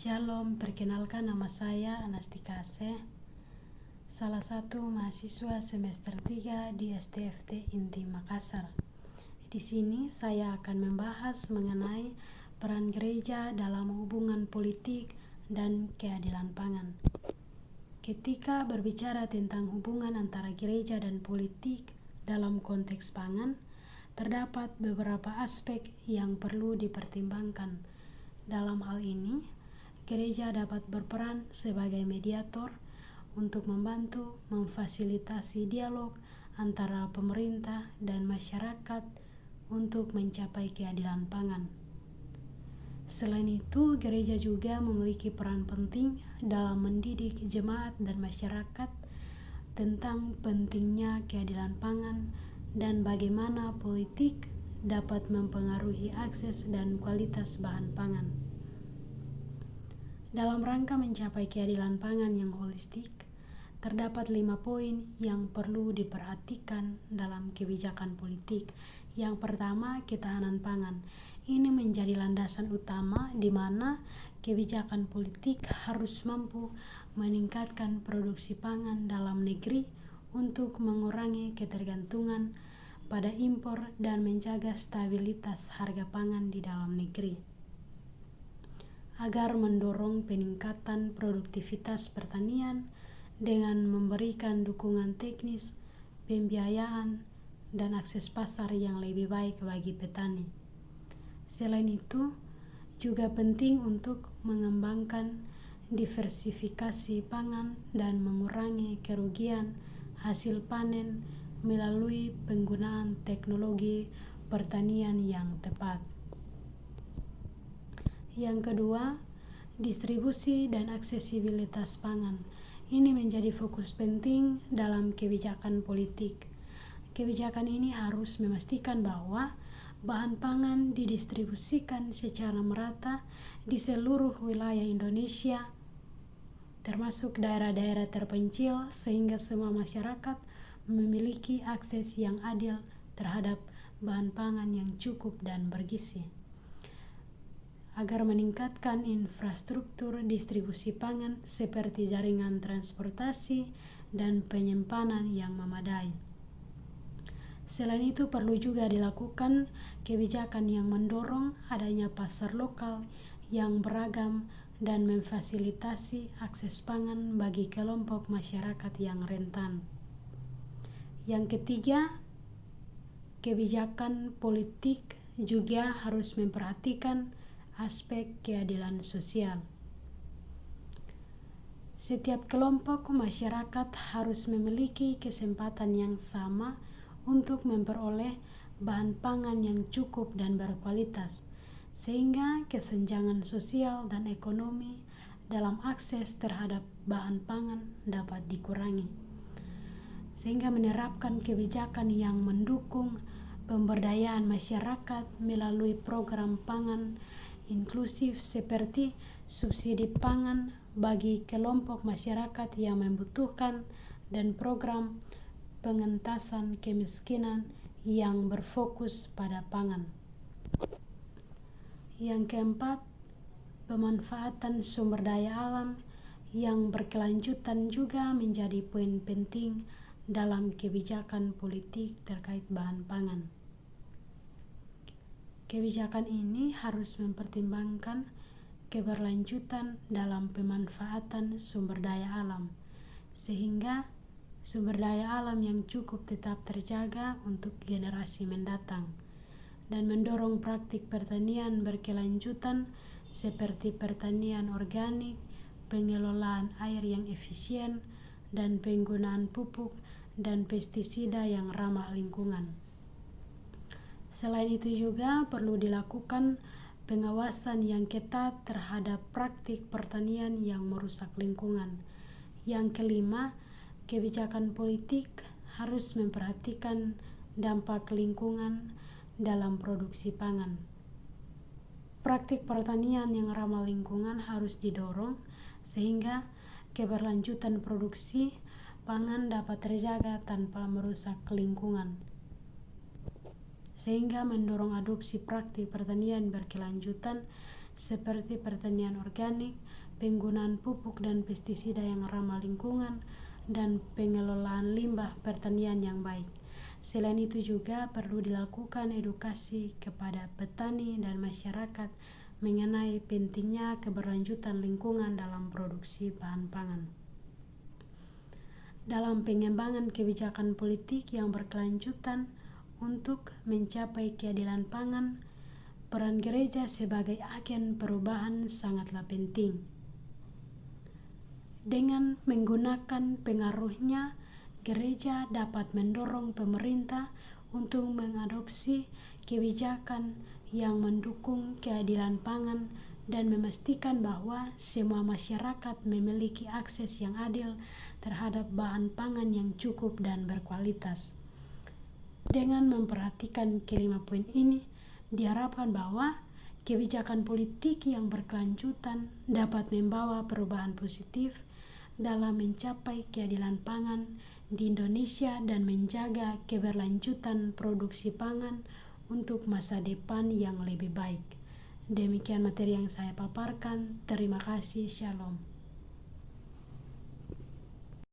Shalom, perkenalkan nama saya Anastikase, salah satu mahasiswa semester 3 di STFT Inti Makassar. Di sini saya akan membahas mengenai peran gereja dalam hubungan politik dan keadilan pangan. Ketika berbicara tentang hubungan antara gereja dan politik dalam konteks pangan, terdapat beberapa aspek yang perlu dipertimbangkan. Dalam hal ini, gereja dapat berperan sebagai mediator untuk membantu memfasilitasi dialog antara pemerintah dan masyarakat untuk mencapai keadilan pangan. Selain itu, gereja juga memiliki peran penting dalam mendidik jemaat dan masyarakat tentang pentingnya keadilan pangan dan bagaimana politik dapat mempengaruhi akses dan kualitas bahan pangan. Dalam rangka mencapai keadilan pangan yang holistik, terdapat 5 poin yang perlu diperhatikan dalam kebijakan politik. Yang pertama, ketahanan pangan. Ini menjadi landasan utama di mana kebijakan politik harus mampu meningkatkan produksi pangan dalam negeri untuk mengurangi ketergantungan pada impor dan menjaga stabilitas harga pangan di dalam negeri. Agar mendorong peningkatan produktivitas pertanian dengan memberikan dukungan teknis, pembiayaan, dan akses pasar yang lebih baik bagi petani. Selain itu, juga penting untuk mengembangkan diversifikasi pangan dan mengurangi kerugian hasil panen melalui penggunaan teknologi pertanian yang tepat. Yang kedua, distribusi dan aksesibilitas pangan. Ini menjadi fokus penting dalam kebijakan politik. Kebijakan ini harus memastikan bahwa bahan pangan didistribusikan secara merata di seluruh wilayah Indonesia, termasuk daerah-daerah terpencil, sehingga semua masyarakat memiliki akses yang adil terhadap bahan pangan yang cukup dan bergizi. Agar meningkatkan infrastruktur distribusi pangan seperti jaringan transportasi dan penyimpanan yang memadai. Selain itu, perlu juga dilakukan kebijakan yang mendorong adanya pasar lokal yang beragam dan memfasilitasi akses pangan bagi kelompok masyarakat yang rentan. Yang ketiga, kebijakan politik juga harus memperhatikan aspek keadilan sosial. Setiap kelompok masyarakat harus memiliki kesempatan yang sama untuk memperoleh bahan pangan yang cukup dan berkualitas, sehingga kesenjangan sosial dan ekonomi dalam akses terhadap bahan pangan dapat dikurangi. Sehingga menerapkan kebijakan yang mendukung pemberdayaan masyarakat melalui program pangan inklusif seperti subsidi pangan bagi kelompok masyarakat yang membutuhkan dan program pengentasan kemiskinan yang berfokus pada pangan. Yang keempat, pemanfaatan sumber daya alam yang berkelanjutan juga menjadi poin penting dalam kebijakan politik terkait bahan pangan. Kebijakan ini harus mempertimbangkan keberlanjutan dalam pemanfaatan sumber daya alam, sehingga sumber daya alam yang cukup tetap terjaga untuk generasi mendatang, dan mendorong praktik pertanian berkelanjutan seperti pertanian organik, pengelolaan air yang efisien, dan penggunaan pupuk dan pestisida yang ramah lingkungan. Selain itu juga perlu dilakukan pengawasan yang ketat terhadap praktik pertanian yang merusak lingkungan. Yang kelima, kebijakan politik harus memperhatikan dampak lingkungan dalam produksi pangan. Praktik pertanian yang ramah lingkungan harus didorong sehingga keberlanjutan produksi pangan dapat terjaga tanpa merusak lingkungan, sehingga mendorong adopsi praktik pertanian berkelanjutan seperti pertanian organik, penggunaan pupuk dan pestisida yang ramah lingkungan, dan pengelolaan limbah pertanian yang baik. Selain itu juga perlu dilakukan edukasi kepada petani dan masyarakat mengenai pentingnya keberlanjutan lingkungan dalam produksi bahan pangan. Dalam pengembangan kebijakan politik yang berkelanjutan untuk mencapai keadilan pangan, peran gereja sebagai agen perubahan sangatlah penting. Dengan menggunakan pengaruhnya, gereja dapat mendorong pemerintah untuk mengadopsi kebijakan yang mendukung keadilan pangan dan memastikan bahwa semua masyarakat memiliki akses yang adil terhadap bahan pangan yang cukup dan berkualitas. Dengan memperhatikan kelima poin ini, diharapkan bahwa kebijakan politik yang berkelanjutan dapat membawa perubahan positif dalam mencapai keadilan pangan di Indonesia dan menjaga keberlanjutan produksi pangan untuk masa depan yang lebih baik. Demikian materi yang saya paparkan. Terima kasih. Shalom.